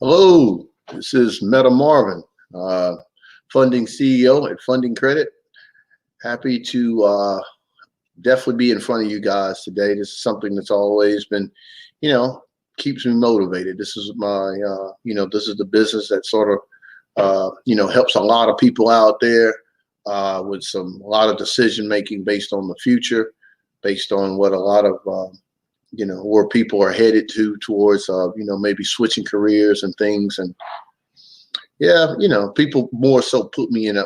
Hello, this is Marvin, uh, funding CEO at Funding Credit. Happy to definitely be in front of you guys today. This is something that's always been, you know, keeps me motivated. This is my, this is the business that sort of, helps a lot of people out there with a lot of decision making based on the future, based on what a lot of where people are headed towards maybe switching careers and things. And yeah, people more so put me in a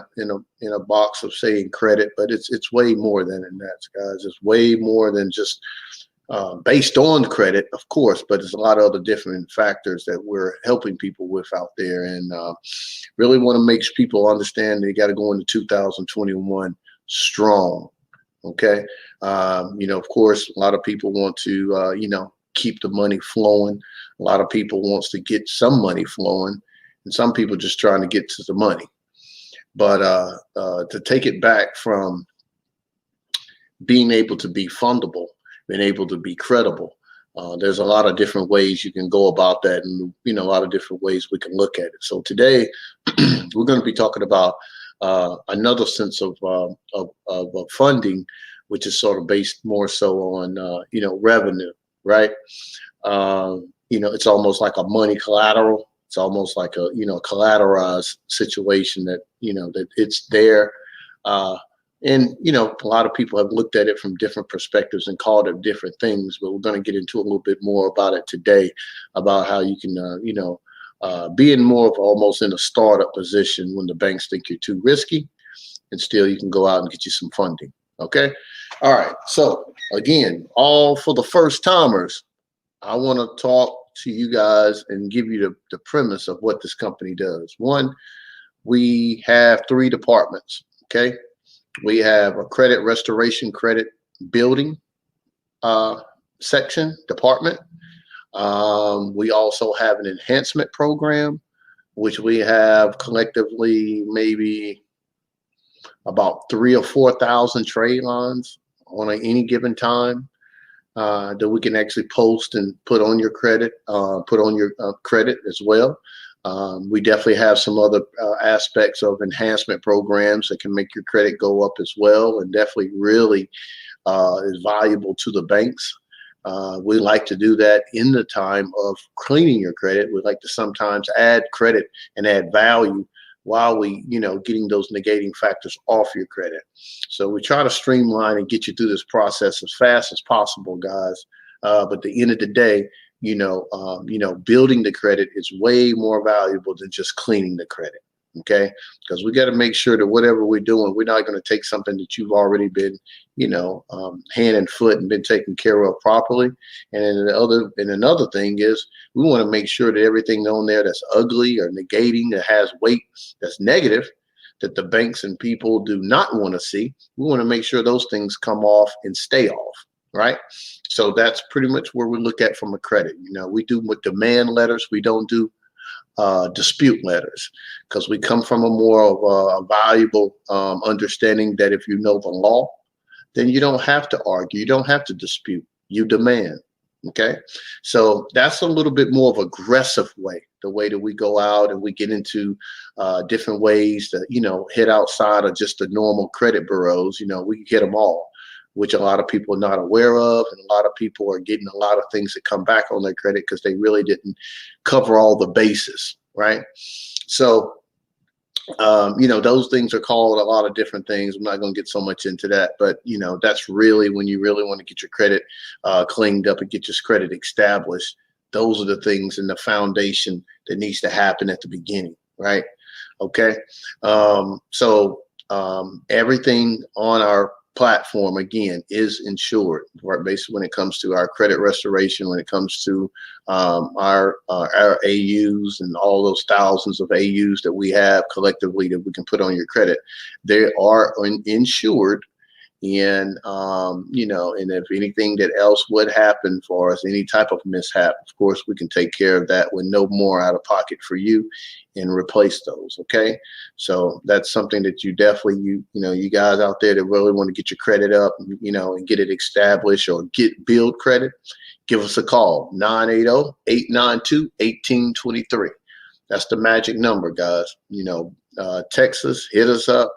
box of saying credit, but it's way more than that, guys. It's way more than just based on credit, of course, but there's a lot of other different factors that we're helping people with out there. And really want to make people understand they got to go into 2021 strong. Okay. Of course, a lot of people want to, keep the money flowing. A lot of people wants to get some money flowing, and some people just trying to get to the money. But to take it back from being able to be fundable, being able to be credible, there's a lot of different ways you can go about that, and a lot of different ways we can look at it. So today, we're going to be talking about another sense of funding, which is sort of based more so on revenue, right? It's almost like a money collateral. It's almost like a collateralized situation that that it's there. And a lot of people have looked at it from different perspectives and called it different things. But we're going to get into a little bit more about it today, about how you can being more of almost in a startup position when the banks think you're too risky, and still you can go out and get you some funding. Okay. All right. So again, all for the first timers, I want to talk to you guys and give you the premise of what this company does. One, we have three departments. Okay. We have a credit restoration, credit building section department. We also have an enhancement program, which we have collectively maybe about 3,000 or 4,000 trade lines on any given time that we can actually post and put on your credit, credit as well. We definitely have some other aspects of enhancement programs that can make your credit go up as well, and definitely really is valuable to the banks. We like to do that in the time of cleaning your credit. We like to sometimes add credit and add value while we, getting those negating factors off your credit. So we try to streamline and get you through this process as fast as possible, guys. But at the end of the day, building the credit is way more valuable than just cleaning the credit. Okay, because we got to make sure that whatever we're doing, we're not going to take something that you've already been, hand and foot and been taken care of properly. And then another thing is we want to make sure that everything on there that's ugly or negating, that has weight, that's negative, that the banks and people do not want to see. We want to make sure those things come off and stay off. Right. So that's pretty much where we look at from a credit. We do with demand letters. We don't do dispute letters, because we come from a more of a valuable understanding that if you know the law, then you don't have to argue, you don't have to dispute, you demand. Okay, so that's a little bit more of aggressive way, the way that we go out and we get into different ways to hit outside of just the normal credit bureaus. We hit them all, which a lot of people are not aware of, and a lot of people are getting a lot of things that come back on their credit because they really didn't cover all the bases, right? So, those things are called a lot of different things. I'm not going to get so much into that, but that's really when you really want to get your credit cleaned up and get your credit established. Those are the things in the foundation that needs to happen at the beginning, right? Okay, so everything on our platform again is insured, right? Basically, when it comes to our credit restoration, when it comes to our AUs and all those thousands of AUs that we have collectively that we can put on your credit, they are insured. And and if anything that else would happen for us, any type of mishap, of course we can take care of that with no more out of pocket for you and replace those. Okay, so that's something that you definitely you guys out there that really want to get your credit up, and get it established or build credit, give us a call, 980-892-1823. That's the magic number, guys. Texas, hit us up.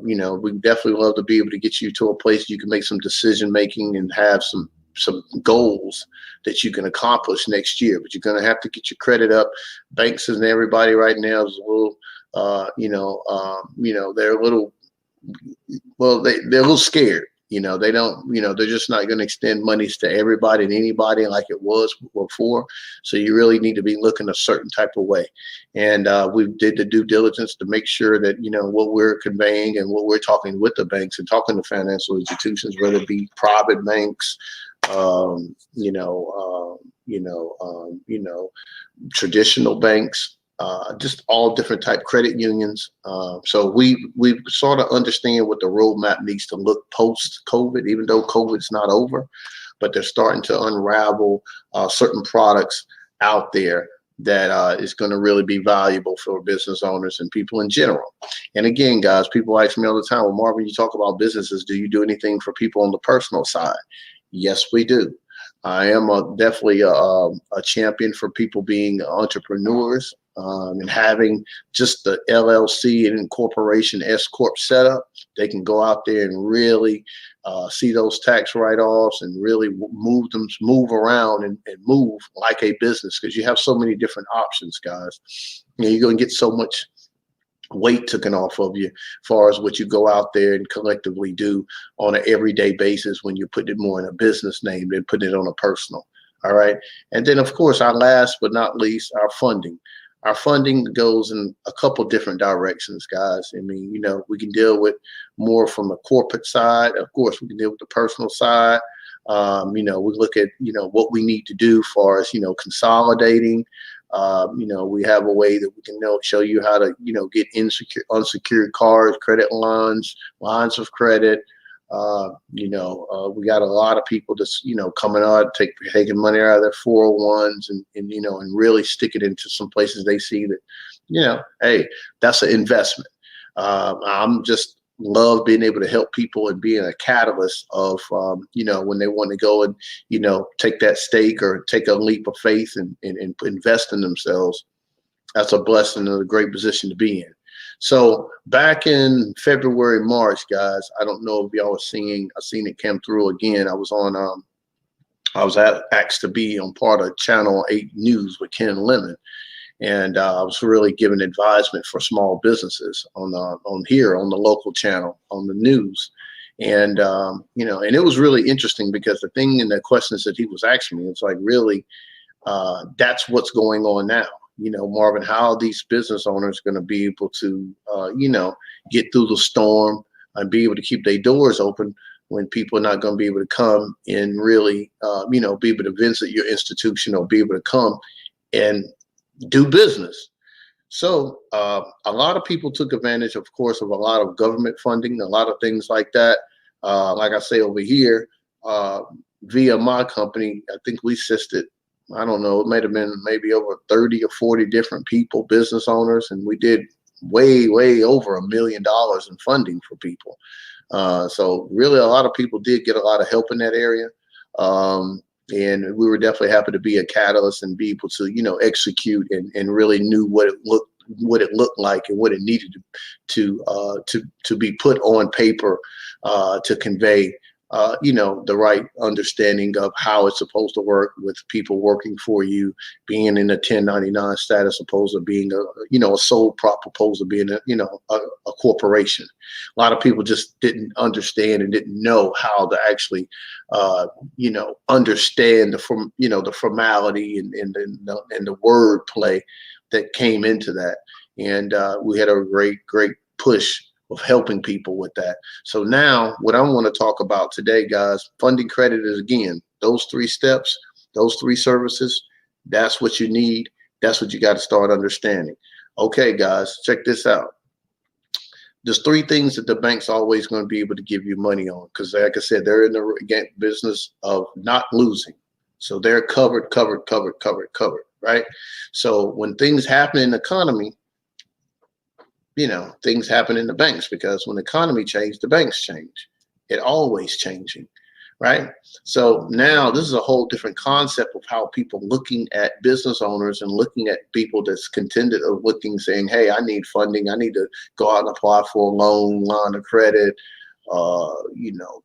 We definitely love to be able to get you to a place you can make some decision making and have some goals that you can accomplish next year. But you're going to have to get your credit up. Banks and everybody right now is a little, they're a little, they're a little scared. They don't, they're just not going to extend monies to everybody and anybody like it was before. So you really need to be looking a certain type of way. And we did the due diligence to make sure that, what we're conveying and what we're talking with the banks and talking to financial institutions, whether it be private banks, traditional banks, just all different type credit unions. So we sort of understand what the roadmap needs to look post COVID, even though COVID's not over, but they're starting to unravel certain products out there that is going to really be valuable for business owners and people in general. And again, guys, people ask me all the time, well, Marvin, you talk about businesses. Do you do anything for people on the personal side? Yes, we do. I am definitely a champion for people being entrepreneurs and having just the LLC and incorporation S Corp setup. They can go out there and really see those tax write-offs and really move around and move like a business, because you have so many different options, guys. You're going to get so much weight taken off of you as far as what you go out there and collectively do on an everyday basis when you're putting it more in a business name than putting it on a personal. All right. And then, of course, our last but not least, our funding. Our funding goes in a couple different directions, guys. I mean, we can deal with more from a corporate side. Of course, we can deal with the personal side. We look at, what we need to do as far as, consolidating. We have a way that we can show you how to, get unsecured cards, credit lines of credit. We got a lot of people that's, coming out, taking money out of their 401s and really stick it into some places they see that, hey, that's an investment. I'm just love being able to help people and being a catalyst of, when they want to go and, take that stake or take a leap of faith and invest in themselves. That's a blessing and a great position to be in. So back in February, March, guys, I don't know if y'all were I seen it come through again. I was asked to be on part of Channel 8 News with Ken Lemon. And I was really giving advisement for small businesses on the local channel on the news. And, and it was really interesting because the thing and the questions that he was asking me, it's like, really, that's what's going on now. Marvin, how are these business owners going to be able to, get through the storm and be able to keep their doors open when people are not going to be able to come and really, be able to visit your institution or be able to come and do business. So a lot of people took advantage, of course, of a lot of government funding, a lot of things like that. Like I say over here, via my company, I think we assisted, I don't know, it might have been maybe over 30 or 40 different people, business owners, and we did way over $1 million in funding for people. So really a lot of people did get a lot of help in that area. And we were definitely happy to be a catalyst and be able to, execute and really knew what it looked like and what it needed to be put on paper to convey, the right understanding of how it's supposed to work with people working for you, being in a 1099 status, opposed to being a sole prop, opposed to being a corporation. A lot of people just didn't understand and didn't know how to actually, understand the formality and the word play that came into that. And we had a great push of helping people with that. So now what I want to talk about today, guys, funding credit is, again, those 3 steps, those 3 services. That's what you need. That's what you got to start understanding. Okay, guys, check this out. There's 3 things that the bank's always going to be able to give you money on, because like I said, they're in the business of not losing. So they're covered, right? So when things happen in the economy, things happen in the banks, because when the economy changes, the banks change. It always changing. right? So now this is a whole different concept of how people looking at business owners and looking at people that's contended of looking, saying, hey, I need funding. I need to go out and apply for a loan, line of credit,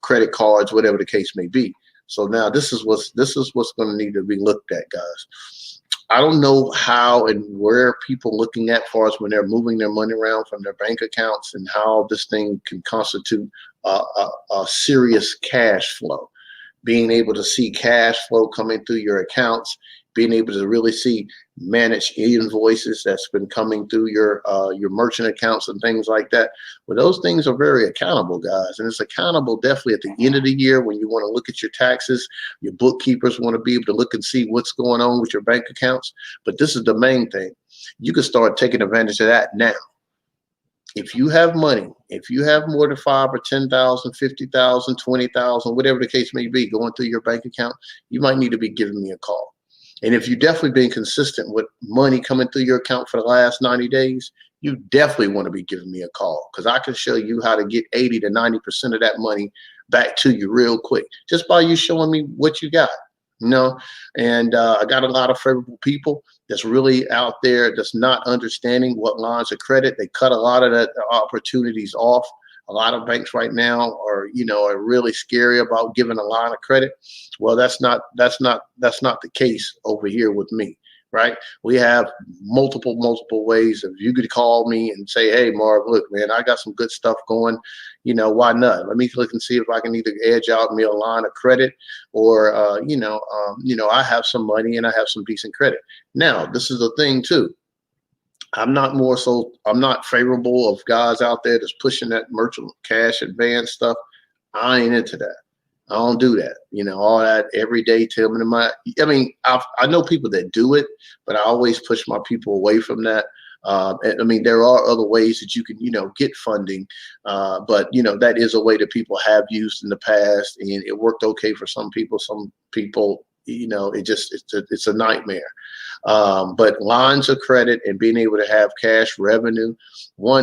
credit cards, whatever the case may be. So now this is what's going to need to be looked at, guys. I don't know how and where people looking at far as when they're moving their money around from their bank accounts and how this thing can constitute a serious cash flow, being able to see cash flow coming through your accounts, being able to really see managed invoices that's been coming through your merchant accounts and things like that. Well, those things are very accountable, guys, and it's accountable definitely at the end of the year when you want to look at your taxes. Your bookkeepers want to be able to look and see what's going on with your bank accounts. But this is the main thing. You can start taking advantage of that now. If you have money, if you have more than 5 or 10,000, 50,000, 20,000, whatever the case may be, going through your bank account, you might need to be giving me a call. And if you've definitely been consistent with money coming through your account for the last 90 days, you definitely want to be giving me a call, because I can show you how to get 80 to 90% of that money back to you real quick, just by you showing me what you got. And I got a lot of favorable people that's really out there that's not understanding what lines of credit. They cut a lot of that opportunities off. A lot of banks right now are really scary about giving a line of credit. Well, that's not the case over here with me. Right? We have multiple ways of, you could call me and say, hey, Marv, look, man, I got some good stuff going. Why not? Let me look and see if I can either edge out me a line of credit, or, I have some money and I have some decent credit. Now, this is the thing too. I'm not favorable of guys out there that's pushing that merchant cash advance stuff. I ain't into that. I don't do that. All that everyday telling them. I know people that do it, but I always push my people away from that. There are other ways that you can, get funding, but that is a way that people have used in the past, and it worked okay for some people. Some people, it's a nightmare. But lines of credit and being able to have cash revenue,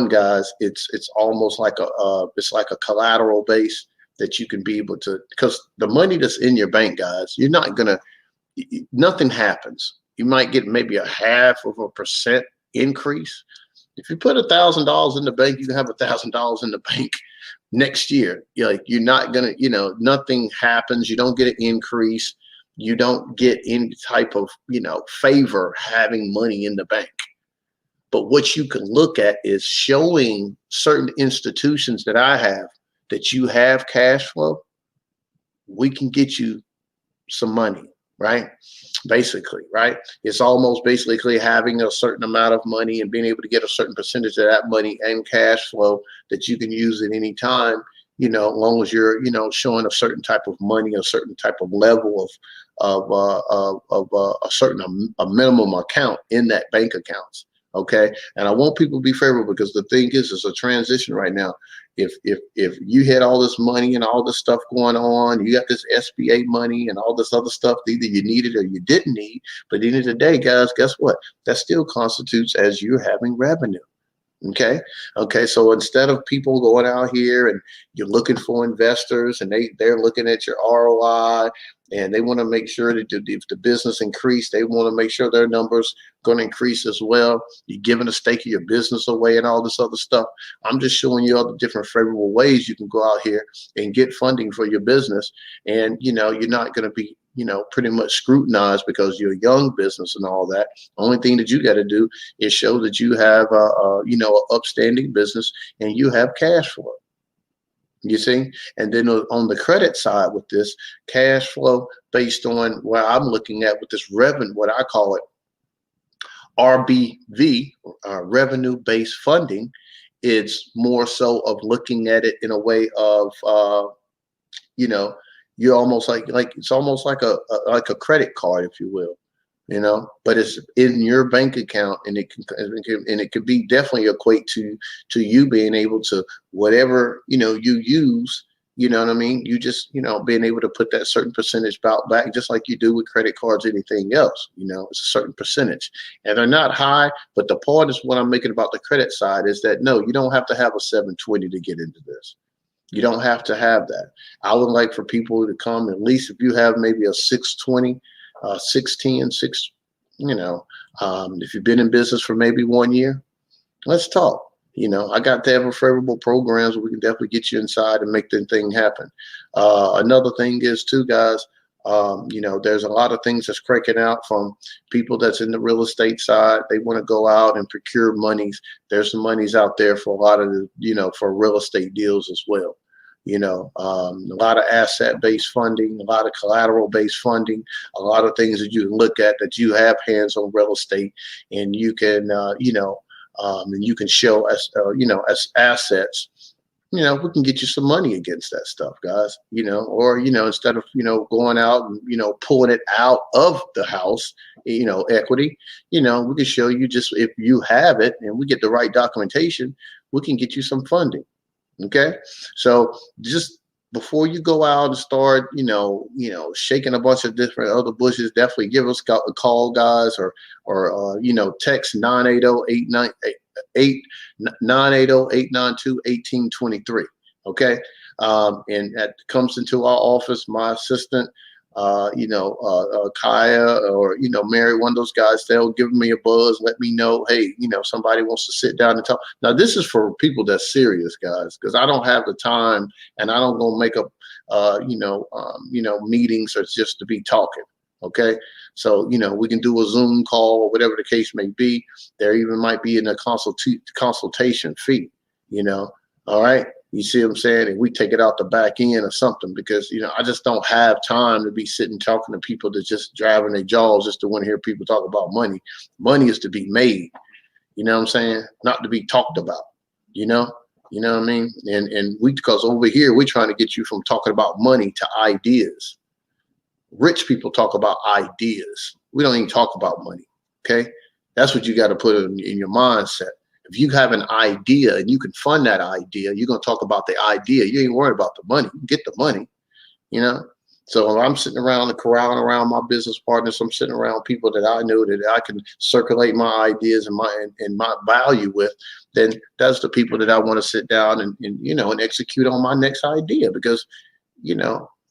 guys, it's almost like a collateral base that you can be able to, because the money that's in your bank, guys, nothing happens. You might get maybe a 0.5% increase. If you put $1,000 in the bank, you can have $1,000 in the bank next year. You're not gonna, nothing happens. You don't get an increase. You don't get any type of, favor having money in the bank. But what you can look at is showing certain institutions that I have that you have cash flow. We can get you some money, right? Basically, right? It's almost basically having a certain amount of money and being able to get a certain percentage of that money and cash flow that you can use at any time, as long as you're, showing a certain type of money, a certain type of level of a minimum account in that bank accounts. Okay. And I want people to be favorable, because the thing is, it's a transition right now. If you had all this money and all this stuff going on, you got this SBA money and all this other stuff, either you needed or you didn't need. But at the end of the day, guys, guess what? That still constitutes as you having revenue. Okay. So instead of people going out here and you're looking for investors and they're looking at your ROI, and they want to make sure that if the business increase, they want to make sure their numbers going to increase as well. You're giving a stake of your business away and all this other stuff. I'm just showing you all the different favorable ways you can go out here and get funding for your business. And, you're not going to be, pretty much scrutinized because you're a young business and all that. Only thing that you got to do is show that you have, an upstanding business and you have cash flow. You see, and then on the credit side with this cash flow, based on what I'm looking at with this revenue, what I call it RBV, revenue-based funding, it's more so of looking at it in a way of, you're almost like it's almost like a credit card, if you will. But it's in your bank account, and it could be definitely equate to you being able to whatever you use. You know what I mean? You just being able to put that certain percentage back, just like you do with credit cards, anything else. It's a certain percentage, and they're not high. But the point is, what I'm making about the credit side is that no, you don't have to have a 720 to get into this. You don't have to have that. I would like for people to come, at least if you have maybe a 620, 610, if you've been in business for maybe 1 year, let's talk. I got to have favorable programs where we can definitely get you inside and make the thing happen. Another thing is too, guys, there's a lot of things that's cranking out from people that's in the real estate side. They want to go out and procure monies. There's some monies out there for a lot of for real estate deals as well. A lot of asset-based funding, a lot of collateral-based funding, a lot of things that you can look at that you have hands on real estate, and you can, and you can show as, as assets. We can get you some money against that stuff, guys. Or instead of going out and pulling it out of the house, equity. We can show you, just if you have it and we get the right documentation, we can get you some funding. Okay, so just before you go out and start, shaking a bunch of different other bushes, definitely give us a call, guys, or text 980-892-1823. Okay, and that comes into our office. My assistant, Kaya or Mary, one of those guys, they'll give me a buzz, let me know, hey, somebody wants to sit down and talk. Now this is for people that's serious, guys, because I don't have the time and I don't go make up meetings or just to be talking. Okay, so we can do a Zoom call or whatever the case may be. There even might be in a consultation fee. All right. You see what I'm saying? And we take it out the back end or something, because, I just don't have time to be sitting talking to people that just driving their jaws just to want to hear people talk about money. Money is to be made, you know what I'm saying? Not to be talked about, you know what I mean? And because over here, we're trying to get you from talking about money to ideas. Rich people talk about ideas. We don't even talk about money. Okay. That's what you got to put in your mindset. If you have an idea and you can fund that idea, you're going to talk about the idea. You ain't worried about the money. You get the money, So I'm sitting around and corralling around my business partners. I'm sitting around people that I know that I can circulate my ideas and my value with. Then that's the people that I want to sit down and execute on my next idea. Because,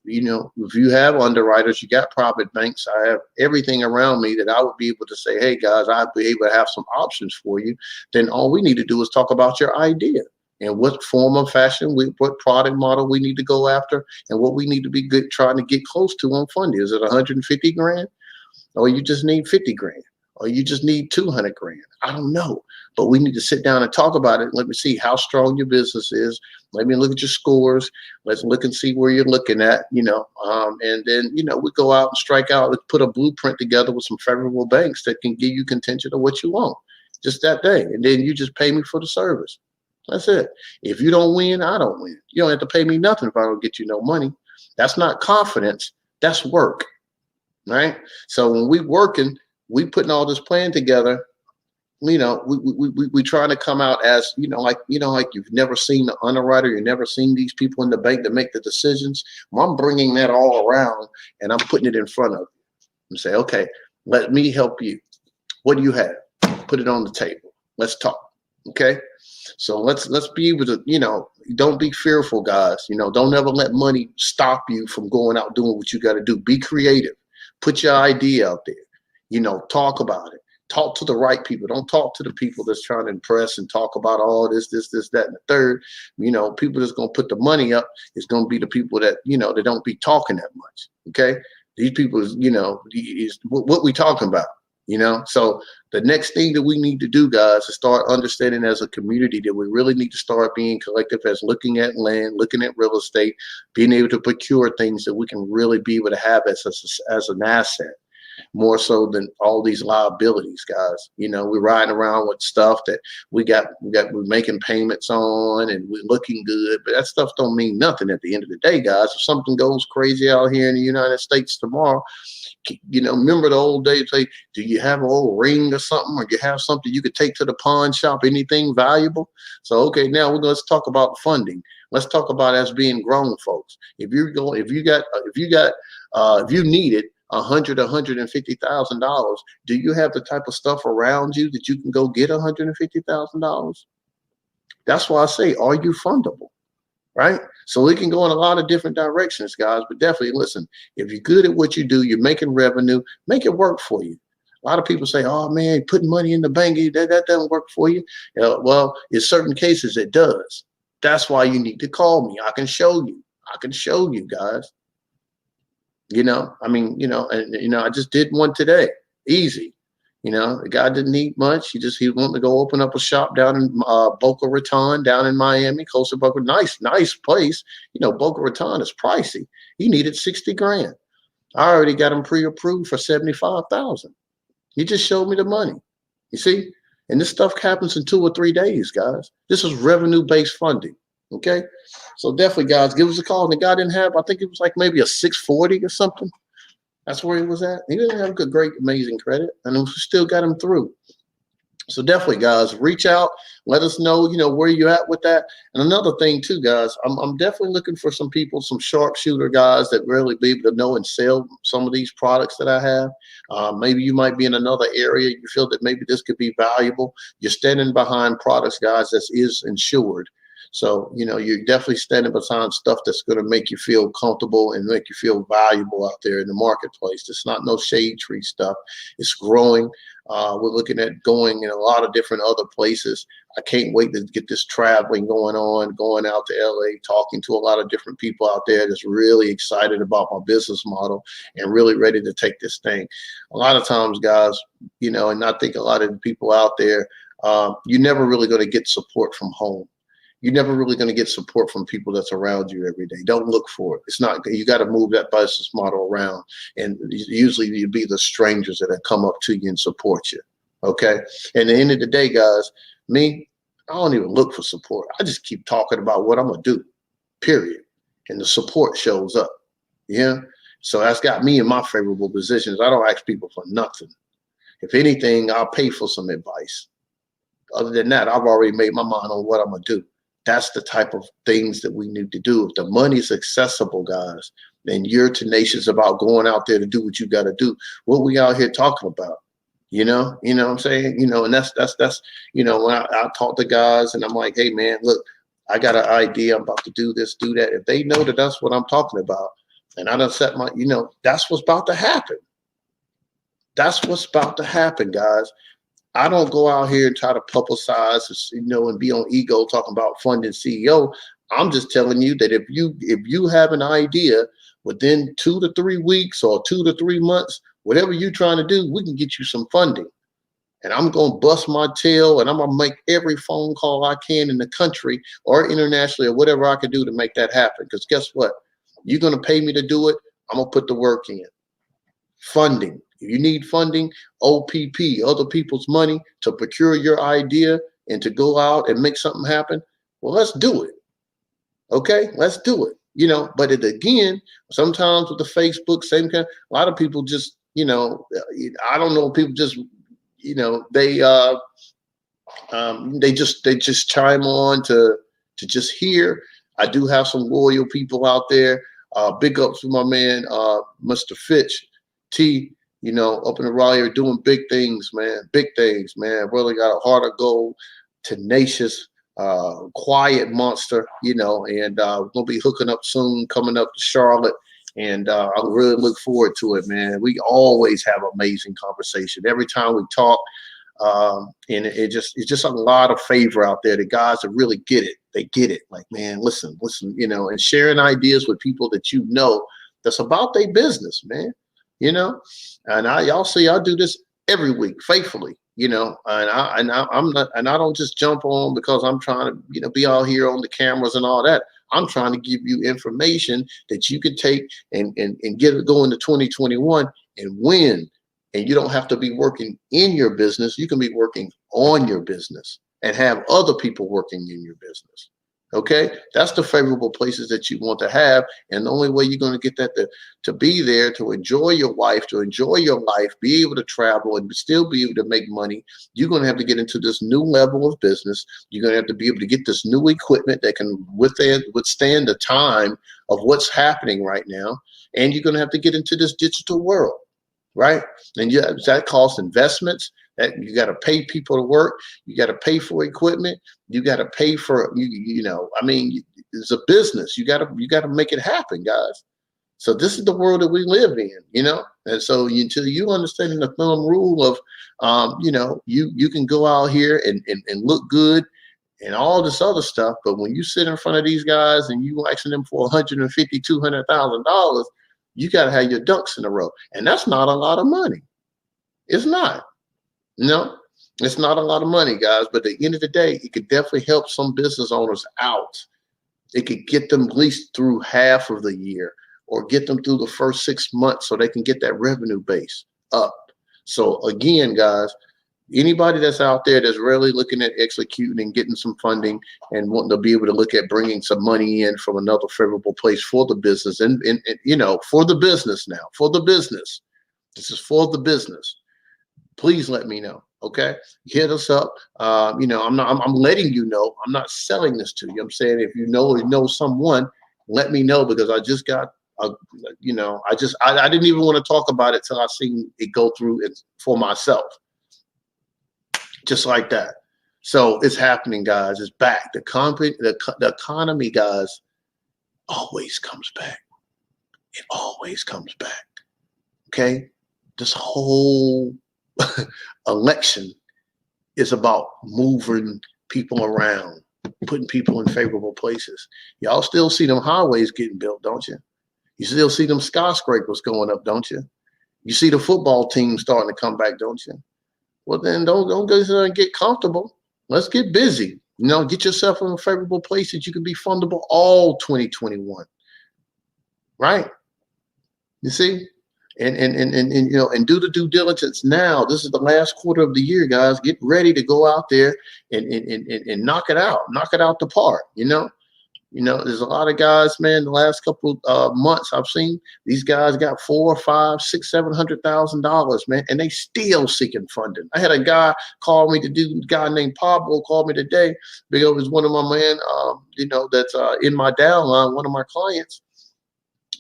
if you have underwriters, you got private banks, I have everything around me that I would be able to say, hey guys, I'd be able to have some options for you. Then all we need to do is talk about your idea and what form of fashion, what product model we need to go after, and what we need to be trying to get close to on funding. Is it 150 grand, or you just need 50 grand, or you just need 200 grand? I don't know, but we need to sit down and talk about it. Let me see how strong your business is. Let me look at your scores. Let's look and see where you're looking at, and then, we go out and strike out. Let's put a blueprint together with some favorable banks that can give you contingent of what you want just that day. And then you just pay me for the service. That's it. If you don't win, I don't win. You don't have to pay me nothing if I don't get you no money. That's not confidence. That's work. Right. So when we working, we putting all this plan together. We trying to come out as, like you've never seen the underwriter, you've never seen these people in the bank that make the decisions. Well, I'm bringing that all around and I'm putting it in front of you and say, okay, let me help you. What do you have? Put it on the table. Let's talk. Okay. So let's be able to, don't be fearful, guys. Don't ever let money stop you from going out doing what you got to do. Be creative. Put your idea out there. Talk about it. Talk to the right people. Don't talk to the people that's trying to impress and talk about all this, that, and the third. People that's going to put the money up is going to be the people that, they don't be talking that much. Okay. These people, is what we talking about, So the next thing that we need to do, guys, is start understanding as a community that we really need to start being collective as looking at land, looking at real estate, being able to procure things that we can really be able to have as an asset. More so than all these liabilities, guys. We're riding around with stuff that we're making payments on and we're looking good, but that stuff don't mean nothing at the end of the day, guys. If something goes crazy out here in the United States tomorrow, remember the old days, say, do you have an old ring or something, or do you have something you could take to the pawn shop, anything valuable? So, okay, now let's talk about funding. Let's talk about us being grown folks. If you need it, $150,000. Do you have the type of stuff around you that you can go get $150,000? That's why I say, are you fundable? right? So we can go in a lot of different directions, guys, but definitely listen, if you're good at what you do, you're making revenue, make it work for you. A lot of people say, oh man, putting money in the bank, that doesn't work for you. Well, in certain cases it does. That's why you need to call me. I can show you. I can show you, guys. I mean, and I just did one today. Easy. The guy didn't need much. He wanted to go open up a shop down in Boca Raton, down in Miami, close to Boca. Nice place. Boca Raton is pricey. He needed 60 grand. I already got him pre-approved for 75,000. He just showed me the money. You see? And this stuff happens in 2 or 3 days, guys. This is revenue-based funding. Okay? So definitely, guys, give us a call. And the guy didn't have, I think it was like maybe a 640 or something. That's where he was at. He didn't have good, great, amazing credit, and we still got him through. So definitely, guys, reach out. Let us know, where you're at with that. And another thing too, guys, I'm definitely looking for some people, some sharpshooter guys that really be able to know and sell some of these products that I have. Maybe you might be in another area. You feel that maybe this could be valuable. You're standing behind products, guys, that is insured. So, you're definitely standing behind stuff that's going to make you feel comfortable and make you feel valuable out there in the marketplace. It's not no shade tree stuff. It's growing. We're looking at going in a lot of different other places. I can't wait to get this traveling going on, going out to LA, talking to a lot of different people out there that's really excited about my business model and really ready to take this thing. A lot of times, guys, and I think a lot of the people out there, you're never really going to get support from home. You're never really going to get support from people that's around you every day. Don't look for it. It's not, you got to move that business model around. And usually you'll be the strangers that come up to you and support you. Okay. And at the end of the day, guys, me, I don't even look for support. I just keep talking about what I'm going to do, period. And the support shows up. Yeah. So that's got me in my favorable positions. I don't ask people for nothing. If anything, I'll pay for some advice. Other than that, I've already made my mind on what I'm going to do. That's the type of things that we need to do. If the money's accessible, guys, then you're tenacious about going out there to do what you got to do. What we out here talking about, what I'm saying? And that's, when I talk to guys and I'm like, hey man, look, I got an idea. I'm about to do this, do that. If they know that that's what I'm talking about, and I done set my, that's what's about to happen. That's what's about to happen, guys. I don't go out here and try to publicize, and be on ego talking about funding CEO. I'm just telling you that if you have an idea within 2 to 3 weeks or 2 to 3 months, whatever you're trying to do, we can get you some funding. And I'm going to bust my tail and I'm going to make every phone call I can in the country or internationally or whatever I can do to make that happen. Because guess what? You're going to pay me to do it. I'm going to put the work in. Funding. If you need funding, OPP, other people's money to procure your idea and to go out and make something happen, well, let's do it. Okay, let's do it. But again, sometimes with the Facebook, same kind, a lot of people just, I don't know, people just, they just chime on to just hear. I do have some loyal people out there. Big ups to my man, Mr. Fitch T. Up in the Raleigh, doing big things, man. Big things, man. Really got a heart of gold, tenacious, quiet monster, and we're gonna be hooking up soon, coming up to Charlotte. And I really look forward to it, man. We always have amazing conversation. Every time we talk, and it's just a lot of favor out there. The guys that really get it, they get it. Like, man, listen, and sharing ideas with people that that's about their business, man. And y'all see, I do this every week faithfully, and I'm not, and I don't just jump on because I'm trying to, be out here on the cameras and all that. I'm trying to give you information that you can take and get it going to 2021 and win. And you don't have to be working in your business. You can be working on your business and have other people working in your business. Okay, that's the favorable places that you want to have. And the only way you're going to get that to be there, to enjoy your wife, to enjoy your life, be able to travel and still be able to make money, you're going to have to get into this new level of business. You're going to have to be able to get this new equipment that can withstand the time of what's happening right now. And you're going to have to get into this digital world, right? And that costs investments. That you got to pay people to work. You got to pay for equipment. You got to pay for, it's a business. You gotta make it happen, guys. So this is the world that we live in, And so until you understanding the thumb rule of, you can go out here and look good and all this other stuff, but when you sit in front of these guys and you asking them for $150,000, $200,000, you got to have your ducks in a row, and that's not a lot of money. It's not. No, it's not a lot of money, guys. But at the end of the day, it could definitely help some business owners out. It could get them at least through half of the year, or get them through the first 6 months so they can get that revenue base up. So again, guys, anybody that's out there that's really looking at executing and getting some funding and wanting to be able to look at bringing some money in from another favorable place for the business and for the business now, for the business, this is for the business. Please let me know. Okay, hit us up. I'm letting you know. I'm not selling this to you. I'm saying if you know someone, let me know, because I just got I didn't even want to talk about it till I seen it go through it for myself. Just like that. So it's happening, guys. It's back. The economy, guys, always comes back. It always comes back. Okay, this whole election is about moving people around, putting people in favorable places. Y'all still see them highways getting built, don't you? You still see them skyscrapers going up, don't you? You see the football team starting to come back, don't you? Well, then don't go there and get comfortable. Let's get busy. Get yourself in a favorable place that you can be fundable all 2021, right? You see, and do the due diligence now. This is the last quarter of the year, guys. Get ready to go out there and knock it out the park. There's a lot of guys, man. The last couple months, I've seen these guys got $400,000, $500,000, $600,000, $700,000, man, and they still seeking funding. I had a guy call me a guy named Pablo called me today because it was one of my man, that's in my downline, one of my clients.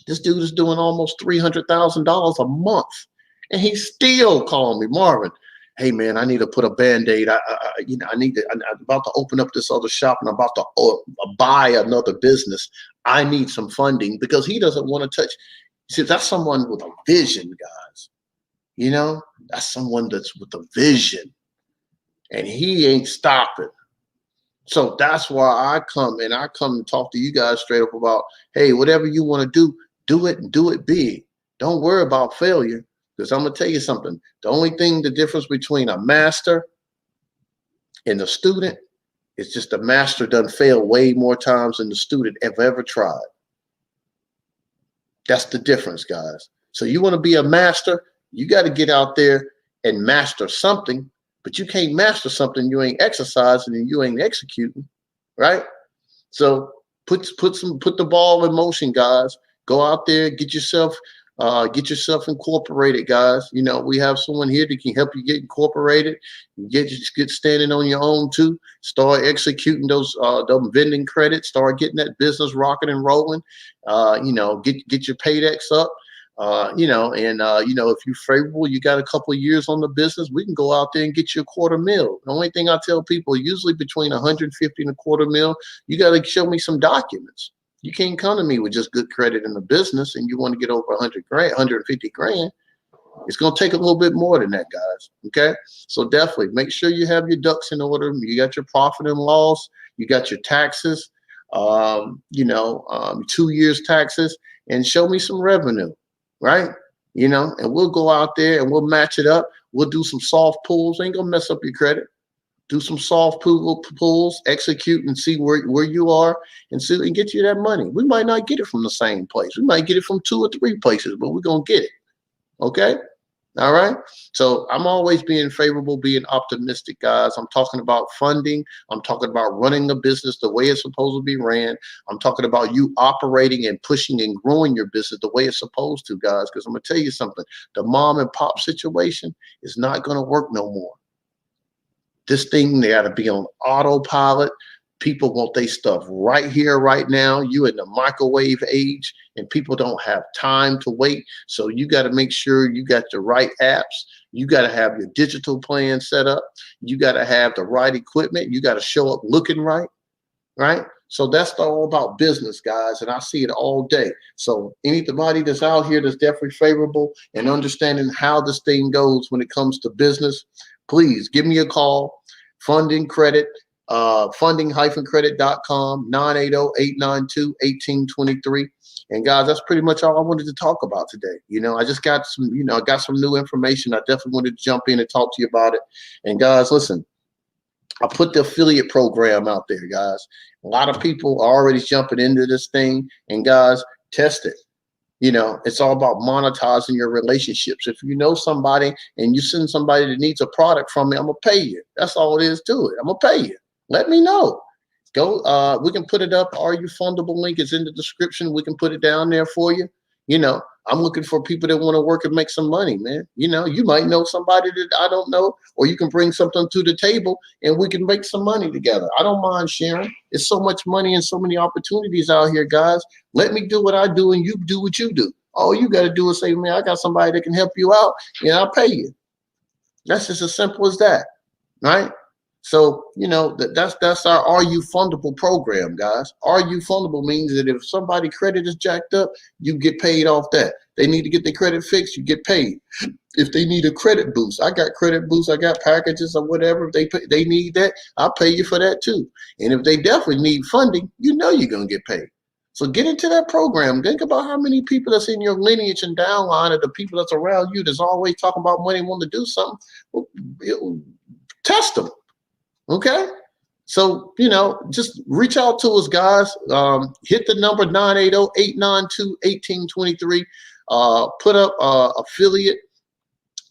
This dude is doing almost $300,000 a month, and he's still calling me, Marvin. Hey man, I need to put a Band-Aid. I'm about to open up this other shop, and I'm about to buy another business. I need some funding, because he doesn't want to touch. See, that's someone with a vision, guys. That's someone that's with a vision, and he ain't stopping. So that's why I come and talk to you guys straight up about, hey, whatever you want to do it, and do it big. Don't worry about failure. Because I'm going to tell you something. The difference between a master and a student is just the master done failed way more times than the student ever tried. That's the difference, guys. So you want to be a master, you got to get out there and master something, but you can't master something you ain't exercising and you ain't executing, right? So put the ball in motion, guys. Go out there, get yourself incorporated, guys. We have someone here that can help you get incorporated, get standing on your own too. Start executing those vending credits. Start getting that business rocking and rolling. Get your paydex up. If you're favorable, you got a couple of years on the business, we can go out there and get you $250,000. The only thing I tell people, usually between 150 and $250,000, you got to show me some documents. You can't come to me with just good credit in the business and you want to get over 100 grand, 150 grand. It's going to take a little bit more than that, guys. Okay. So definitely make sure you have your ducks in order. You got your profit and loss. You got your taxes, 2 years taxes, and show me some revenue, right? And we'll go out there and we'll match it up. We'll do some soft pulls. Ain't going to mess up your credit. Do some soft pulls, execute, and see where you are, and get you that money. We might not get it from the same place. We might get it from 2 or 3 places, but we're going to get it. Okay? All right? So I'm always being favorable, being optimistic, guys. I'm talking about funding. I'm talking about running a business the way it's supposed to be ran. I'm talking about you operating and pushing and growing your business the way it's supposed to, guys, because I'm going to tell you something. The mom and pop situation is not going to work no more. This thing, they got to be on autopilot. People want their stuff right here, right now. You in the microwave age, and people don't have time to wait. So you got to make sure you got the right apps. You got to have your digital plan set up. You got to have the right equipment. You got to show up looking right, right? So that's all about business, guys, and I see it all day. So anybody that's out here that's definitely favorable and understanding how this thing goes when it comes to business, please give me a call. Funding Credit, funding-credit.com, 980-892-1823. And guys, that's pretty much all I wanted to talk about today. I just got some, I got some new information. I definitely wanted to jump in and talk to you about it. And guys, listen, I put the affiliate program out there, guys. A lot of people are already jumping into this thing, and guys, test it. It's all about monetizing your relationships. If you know somebody and you send somebody that needs a product from me, I'm gonna pay you. That's all it is to it. I'm gonna pay you. Let me know. Go. We can put it up. Are You Fundable link is in the description. We can put it down there for you. I'm looking for people that want to work and make some money, man. You might know somebody that I don't know, or you can bring something to the table and we can make some money together. I don't mind sharing. It's so much money and so many opportunities out here, guys. Let me do what I do and you do what you do. All you got to do is say, man, I got somebody that can help you out and I'll pay you. That's just as simple as that, right? So, that's our Are You Fundable program, guys. Are You Fundable means that if somebody credit is jacked up, you get paid off that. They need to get their credit fixed, you get paid. If they need a credit boost, I got credit boosts, I got packages or whatever. If they need that, I'll pay you for that too. And if they definitely need funding, you're going to get paid. So get into that program. Think about how many people that's in your lineage and downline of the people that's around you that's always talking about money and want to do something. Well, test them. Okay, so just reach out to us, guys. Hit the number 980-892-1823. Put up affiliate,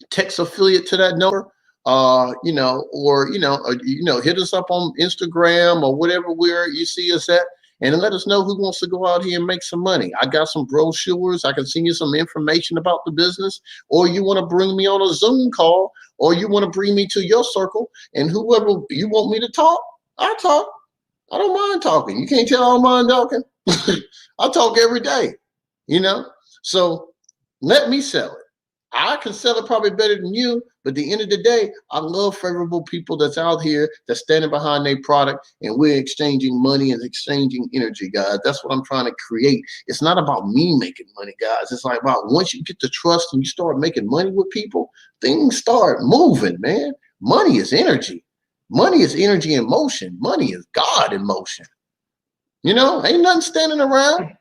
text affiliate to that number. Or hit us up on Instagram or whatever where you see us at, and let us know who wants to go out here and make some money. I got some brochures. I can send you some information about the business, or you want to bring me on a Zoom call, or you want to bring me to your circle, and whoever you want me to talk, I talk. I don't mind talking. You can't tell I don't mind talking. I talk every day, So let me sell it. I can sell it probably better than you, but at the end of the day, I love favorable people that's out here that's standing behind their product, and we're exchanging money and exchanging energy, guys. That's what I'm trying to create. It's not about me making money, guys. It's like about once you get the trust and you start making money with people, things start moving, man. Money is energy. Money is energy in motion. Money is God in motion. Ain't nothing standing around.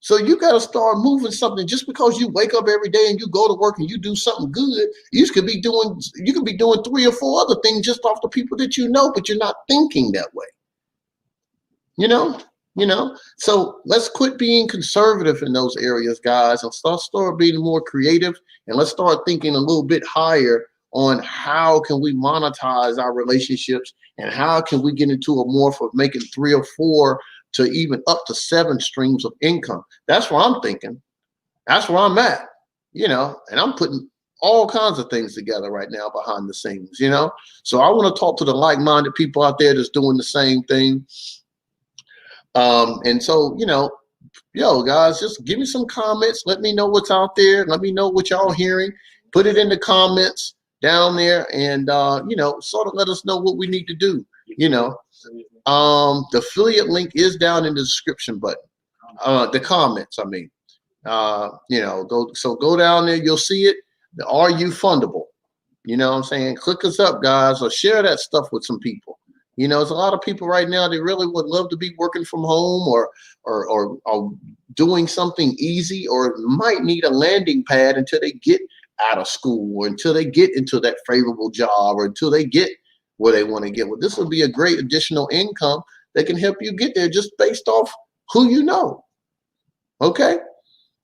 So you got to start moving something. Just because you wake up every day and you go to work and you do something good, you could be doing 3 or 4 other things just off the people that you know, but you're not thinking that way. So let's quit being conservative in those areas, guys, and start being more creative, and let's start thinking a little bit higher on how can we monetize our relationships, and how can we get into a morph of making 3 or 4 to even up to 7 streams of income. That's what I'm thinking. That's where I'm at, and I'm putting all kinds of things together right now behind the scenes, So I want to talk to the like-minded people out there that's doing the same thing. And so, guys, just give me some comments. Let me know what's out there. Let me know what y'all hearing. Put it in the comments down there, and, sort of let us know what we need to do, The affiliate link is down in the description button. The comments, go down there, you'll see it. Are You Fundable? What I'm saying? Click us up, guys, or share that stuff with some people. There's a lot of people right now that really would love to be working from home or doing something easy, or might need a landing pad until they get out of school, or until they get into that favorable job, or until they get where they want to get. Well, this will be a great additional income that can help you get there just based off who you know. Okay.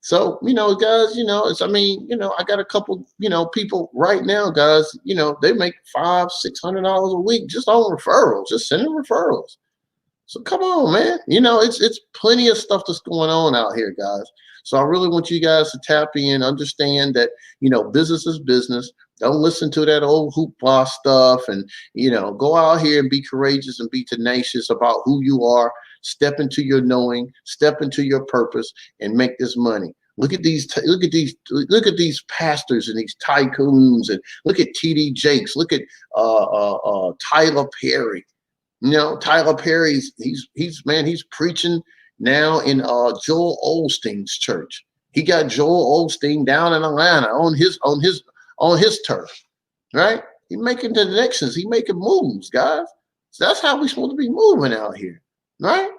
So, guys, I got a couple, people right now, guys, they make $500-600 a week just on referrals, just sending referrals. So come on, man. It's plenty of stuff that's going on out here, guys. So I really want you guys to tap in, understand that, business is business. Don't listen to that old hoopla stuff, and, go out here and be courageous and be tenacious about who you are. Step into your knowing, step into your purpose, and make this money. Look at these pastors and these tycoons, and look at TD Jakes. Look at Tyler Perry. Tyler Perry's he's preaching now in Joel Osteen's church. He got Joel Osteen down in Atlanta on his turf, right? He making connections. He making moves, guys. So that's how we supposed to be moving out here, right?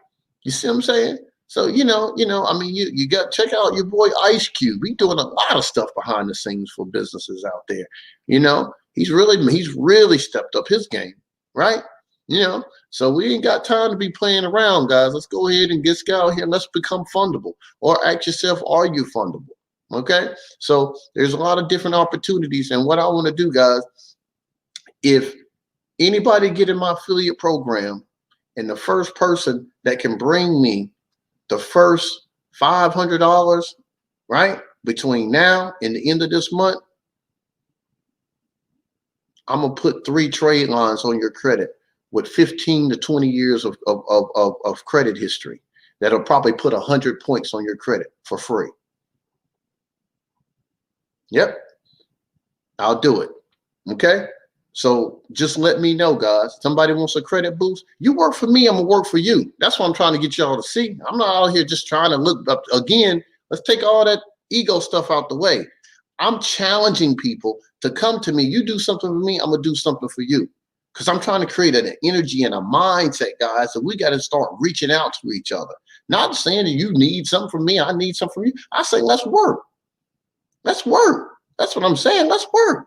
You see what I'm saying? So I mean, you got check out your boy Ice Cube. He's doing a lot of stuff behind the scenes for businesses out there. He's really stepped up his game, right? So we ain't got time to be playing around, guys. Let's go ahead and get out here. Let's become fundable, or ask yourself, are you fundable? Okay. So there's a lot of different opportunities, and what I want to do, guys, if anybody get in my affiliate program, and the first person that can bring me the first $500, right, between now and the end of this month, I'm gonna put 3 trade lines on your credit with 15 to 20 years of credit history. That'll probably put 100 points on your credit for free. Yep, I'll do it. Okay. So just let me know, guys. Somebody wants a credit boost. You work for me, I'm gonna work for you. That's what I'm trying to get y'all to see. I'm not out here just trying to look up. Again, let's take all that ego stuff out the way. I'm challenging people to come to me. You do something for me, I'm gonna do something for you. Because I'm trying to create an energy and a mindset, guys. So we got to start reaching out to each other. Not saying that you need something from me, I need something from you. I say, let's work. Let's work. That's what I'm saying. Let's work.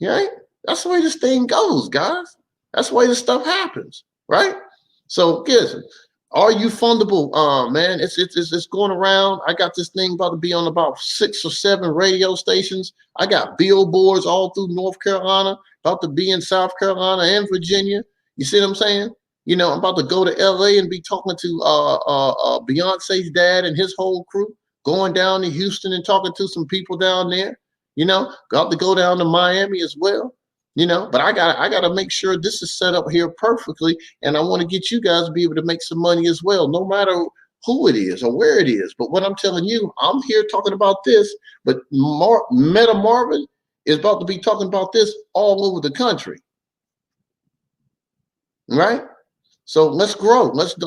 Right? That's the way this thing goes, guys. That's the way this stuff happens, right? So, guys, are you fundable? Man, it's going around. I got this thing about to be on about 6 or 7 radio stations. I got billboards all through North Carolina, about to be in South Carolina and Virginia. You see what I'm saying? I'm about to go to LA and be talking to Beyonce's dad and his whole crew, going down to Houston and talking to some people down there. Got to go down to Miami as well. But I gotta make sure this is set up here perfectly, and I want to get you guys to be able to make some money as well, no matter who it is or where it is. But what I'm telling you, I'm here talking about this, but Meta Marvin is about to be talking about this all over the country, right? So let's grow. Let's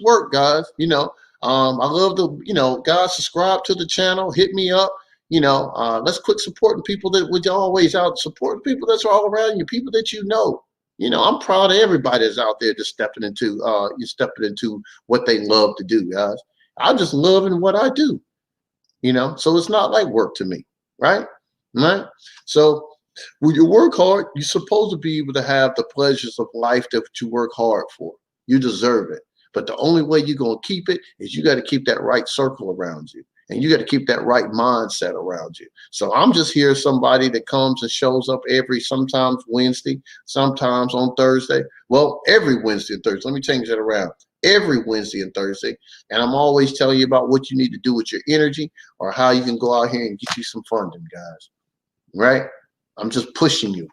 work, guys. I love the guys, subscribe to the channel, hit me up. Let's quit supporting people that would always out support people that's all around you, people that I'm proud of everybody that's out there just stepping into what they love to do, guys. I'm just loving what I do, so it's not like work to me, right? Right? So when you work hard, you're supposed to be able to have the pleasures of life that you work hard for. You deserve it. But the only way you're going to keep it is you got to keep that right circle around you. And you got to keep that right mindset around you. So I'm just here, somebody that comes and shows up sometimes Wednesday, sometimes on Thursday. Well, every Wednesday and Thursday. Let me change that around. Every Wednesday and Thursday. And I'm always telling you about what you need to do with your energy or how you can go out here and get you some funding, guys. Right? I'm just pushing you.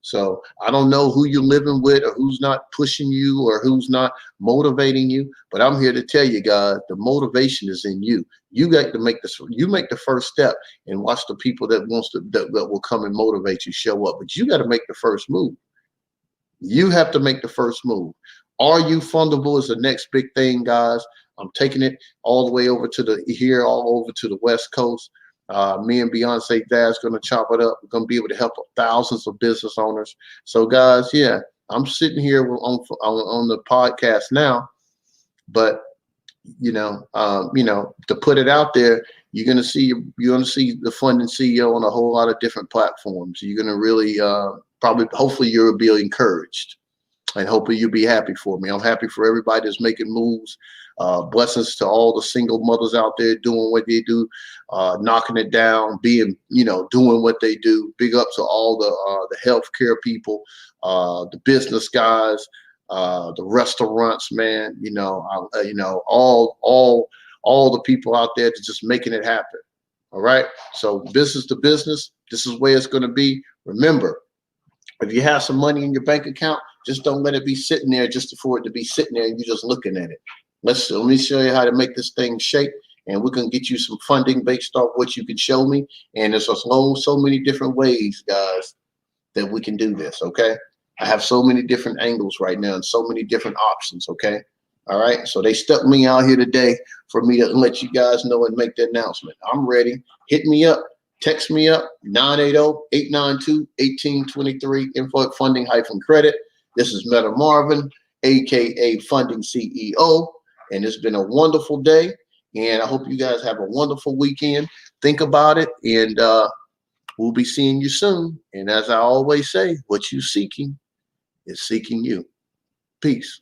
So I don't know who you're living with or who's not pushing you or who's not motivating you, but I'm here to tell you, guys, the motivation is in you. You got to make this. You make the first step and watch the people that will come and motivate you show up. But you got to make the first move. You have to make the first move. Are you fundable is the next big thing, guys. I'm taking it all the way over to all over to the West Coast. Me and Beyonce dad's going to chop it up. We're going to be able to help thousands of business owners. So, guys, yeah, I'm sitting here on the podcast now, but to put it out there, you're going to see the Funding CEO on a whole lot of different platforms. You're going to really hopefully you'll be encouraged, and hopefully you'll be happy for me. I'm happy for everybody that's making moves. Blessings to all the single mothers out there doing what they do, knocking it down, doing what they do. Big up to all the healthcare people, the business guys, the restaurants, man. All the people out there that's just making it happen. All right. So business to business, this is where it's going to be. Remember, if you have some money in your bank account, just don't let it be sitting there just for it to be sitting there and you're just looking at it. Let me show you how to make this thing shake, and we can get you some funding based off what you can show me. And there's so many different ways, guys, that we can do this. Okay. I have so many different angles right now and so many different options. Okay. All right. So they stuck me out here today for me to let you guys know and make the announcement. I'm ready. Hit me up. Text me up, 980-892-1823, info at funding-credit. This is Meta Marvin, aka Funding CEO, and it's been a wonderful day. And I hope you guys have a wonderful weekend. Think about it, and we'll be seeing you soon. And as I always say, what you're seeking is seeking you. Peace.